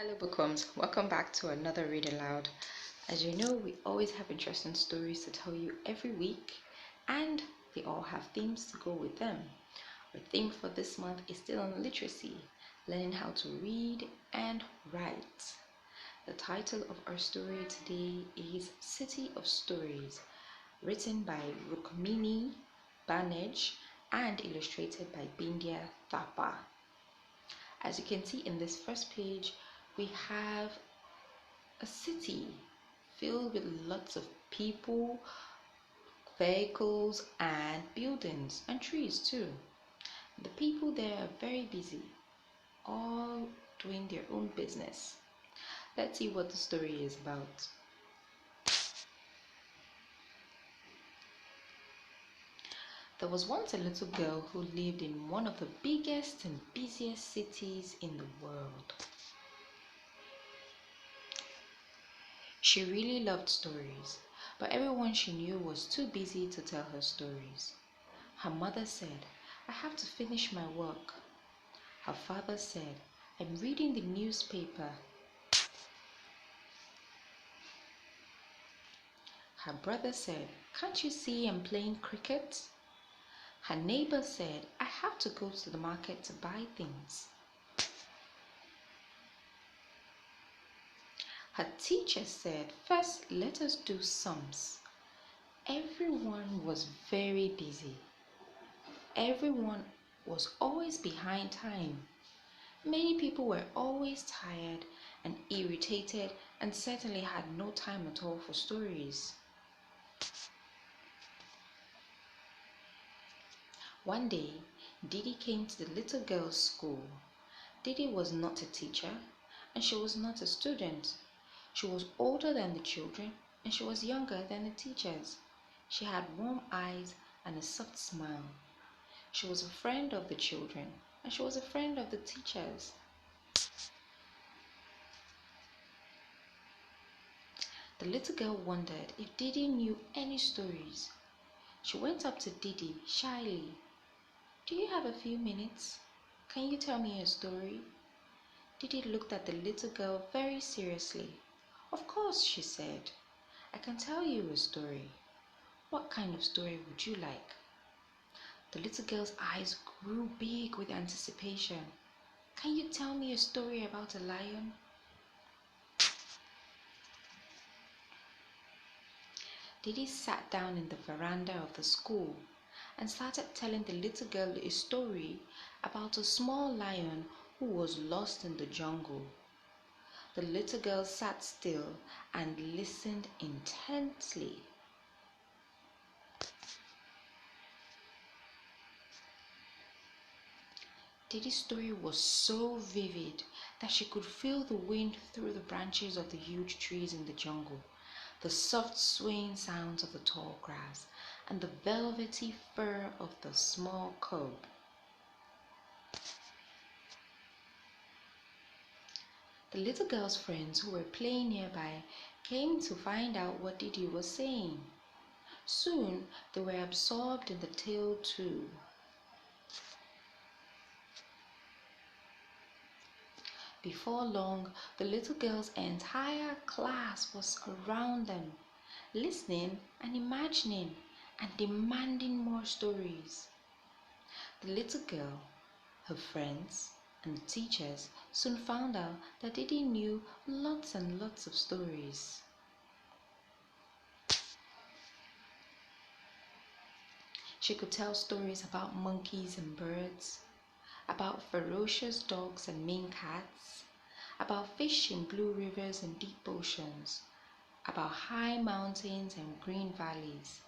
Hello bookworms, welcome back to another Read Aloud. As you know, we always have interesting stories to tell you every week, and they all have themes to go with them. Our theme for this month is still on literacy, learning how to read and write. The title of our story today is City of Stories, written by Rukmini Banej and illustrated by Bindya Thapa. As you can see in this first page, we have a city filled with lots of people, vehicles, and buildings, and trees too. The people there are very busy, all doing their own business. Let's see what the story is about. There was once a little girl who lived in one of the biggest and busiest cities in the world. She really loved stories, but everyone she knew was too busy to tell her stories. Her mother said, "I have to finish my work." Her father said, "I'm reading the newspaper." Her brother said, "Can't you see I'm playing cricket?" Her neighbor said, "I have to go to the market to buy things." Her teacher said, "First, let us do sums." Everyone was very busy. Everyone was always behind time. Many people were always tired and irritated and certainly had no time at all for stories. One day, Didi came to the little girl's school. Didi was not a teacher and she was not a student. She was older than the children and she was younger than the teachers. She had warm eyes and a soft smile. She was a friend of the children and she was a friend of the teachers. The little girl wondered if Didi knew any stories. She went up to Didi shyly. "Do you have a few minutes? Can you tell me a story?" Didi looked at the little girl very seriously. "Of course," she said. "I can tell you a story. What kind of story would you like?" The little girl's eyes grew big with anticipation. "Can you tell me a story about a lion?" Didi sat down in the veranda of the school and started telling the little girl a story about a small lion who was lost in the jungle. The little girl sat still and listened intently. Didi's story was so vivid that she could feel the wind through the branches of the huge trees in the jungle, the soft swaying sounds of the tall grass, and the velvety fur of the small cub. The little girl's friends who were playing nearby came to find out what Didi was saying. Soon they were absorbed in the tale too. Before long, the little girl's entire class was around them, listening and imagining and demanding more stories. The little girl, her friends, and the teachers soon found out that Didi knew lots and lots of stories. She could tell stories about monkeys and birds, about ferocious dogs and mean cats, about fish in blue rivers and deep oceans, about high mountains and green valleys,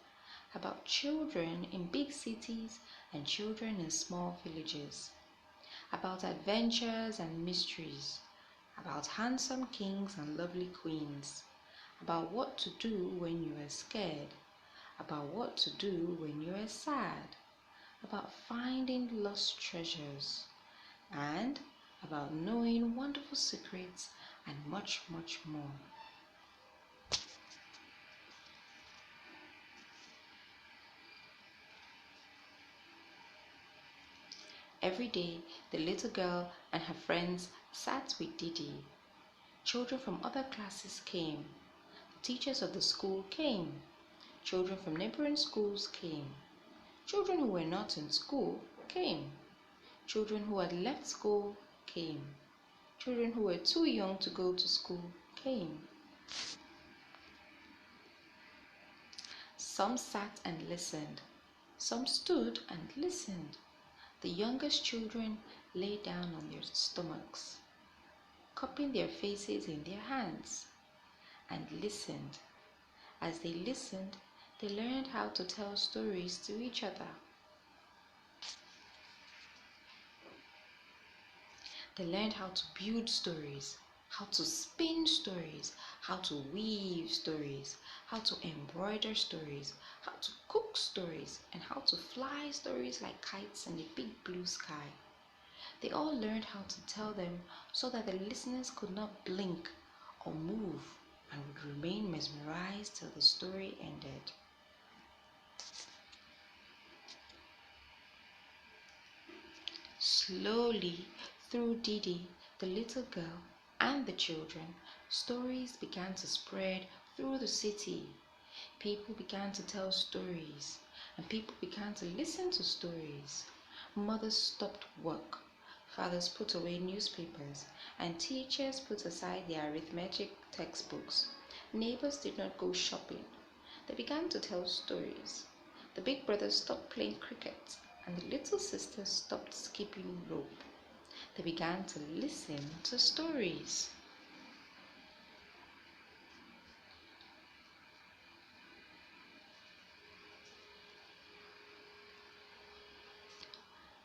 about children in big cities and children in small villages, about adventures and mysteries, about handsome kings and lovely queens, about what to do when you are scared, about what to do when you are sad, about finding lost treasures, and about knowing wonderful secrets and much, much more. Every day, the little girl and her friends sat with Didi. Children from other classes came. Teachers of the school came. Children from neighboring schools came. Children who were not in school came. Children who had left school came. Children who were too young to go to school came. Some sat and listened. Some stood and listened. The youngest children lay down on their stomachs, cupping their faces in their hands, and listened. As they listened, they learned how to tell stories to each other. They learned how to build stories, how to spin stories, how to weave stories, how to embroider stories, how to cook stories, and how to fly stories like kites in a big blue sky. They all learned how to tell them so that the listeners could not blink or move and would remain mesmerized till the story ended. Slowly, through Didi, the little girl, and the children, stories began to spread through the city. People began to tell stories, and people began to listen to stories. Mothers stopped work, fathers put away newspapers, and teachers put aside their arithmetic textbooks. Neighbors did not go shopping. They began to tell stories. The big brothers stopped playing cricket, and the little sisters stopped skipping rope. They began to listen to stories.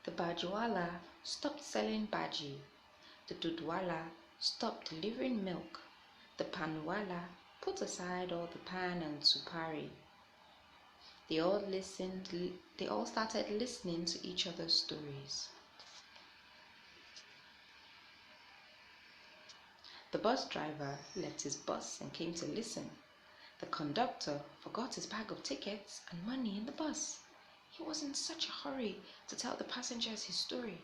The bajwala stopped selling bhaji. The dudwala stopped delivering milk. The panwala put aside all the pan and supari. They all started listening to each other's stories. The bus driver left his bus and came to listen. The conductor forgot his bag of tickets and money in the bus. He was in such a hurry to tell the passengers his story.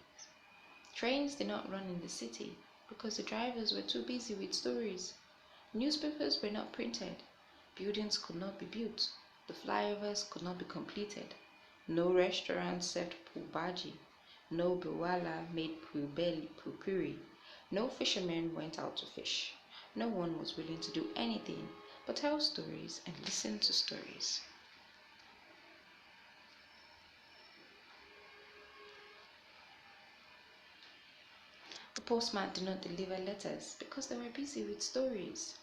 Trains did not run in the city because the drivers were too busy with stories. Newspapers were not printed. Buildings could not be built. The flyovers could not be completed. No restaurant served pulbaji. No biwala made pupuri. No fishermen went out to fish. No one was willing to do anything but tell stories and listen to stories. The postman did not deliver letters because they were busy with stories.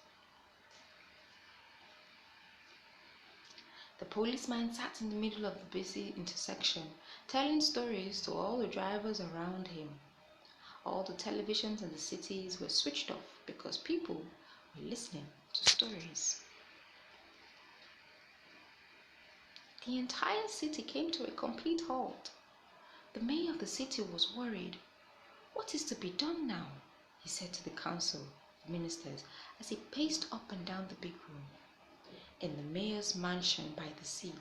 The policeman sat in the middle of the busy intersection, telling stories to all the drivers around him. All the televisions in the cities were switched off because people were listening to stories. The entire city came to a complete halt. The mayor of the city was worried. "What is to be done now?" he said to the council of ministers as he paced up and down the big room. In the mayor's mansion by the sea,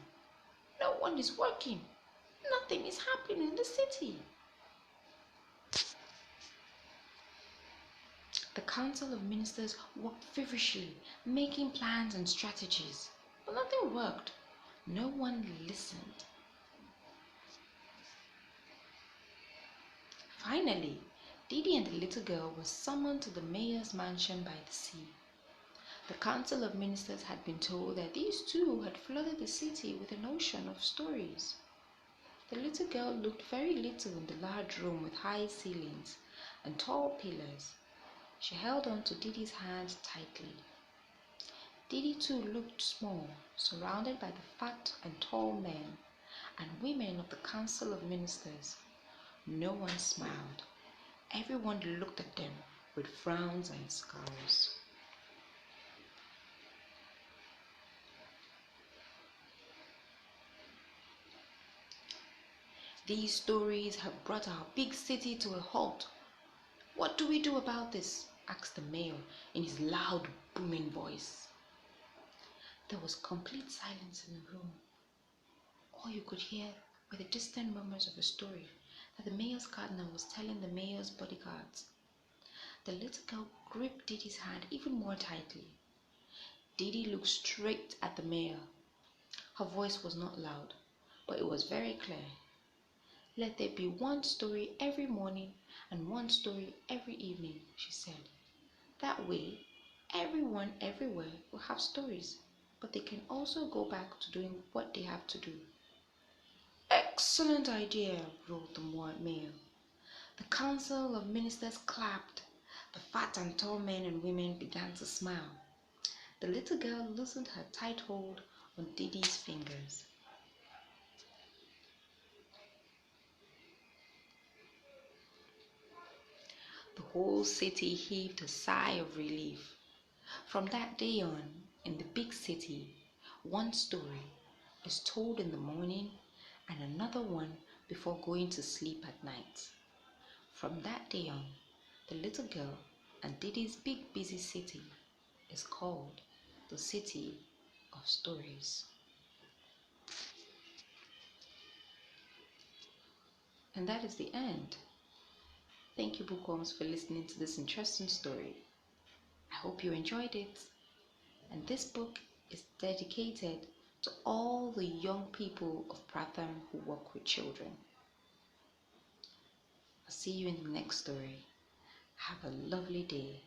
no one is working. Nothing is happening in the city. The council of ministers worked feverishly, making plans and strategies, but nothing worked. No one listened. Finally, Didi and the little girl were summoned to the mayor's mansion by the sea. The council of ministers had been told that these two had flooded the city with an ocean of stories. The little girl looked very little in the large room with high ceilings and tall pillars. She held on to Didi's hand tightly. Didi too looked small, surrounded by the fat and tall men and women of the council of ministers. No one smiled. Everyone looked at them with frowns and scowls. "These stories have brought our big city to a halt. What do we do about this?" asked the mayor in his loud, booming voice. There was complete silence in the room. All you could hear were the distant murmurs of a story that the mayor's gardener was telling the mayor's bodyguards. The little girl gripped Diddy's hand even more tightly. Diddy looked straight at the mayor. Her voice was not loud, but it was very clear. "Let there be one story every morning and one story every evening," she said. "That way, everyone everywhere will have stories, but they can also go back to doing what they have to do." "Excellent idea," roared the mayor. The council of ministers clapped. The fat and tall men and women began to smile. The little girl loosened her tight hold on Diddy's fingers. The whole city heaved a sigh of relief. From that day on, in the big city, one story is told in the morning and another one before going to sleep at night. From that day on, the little girl and Diddy's big busy city is called the City of Stories. And that is the end. Thank you, bookworms, for listening to this interesting story. I hope you enjoyed it. And this book is dedicated to all the young people of Pratham who work with children. I'll see you in the next story. Have a lovely day.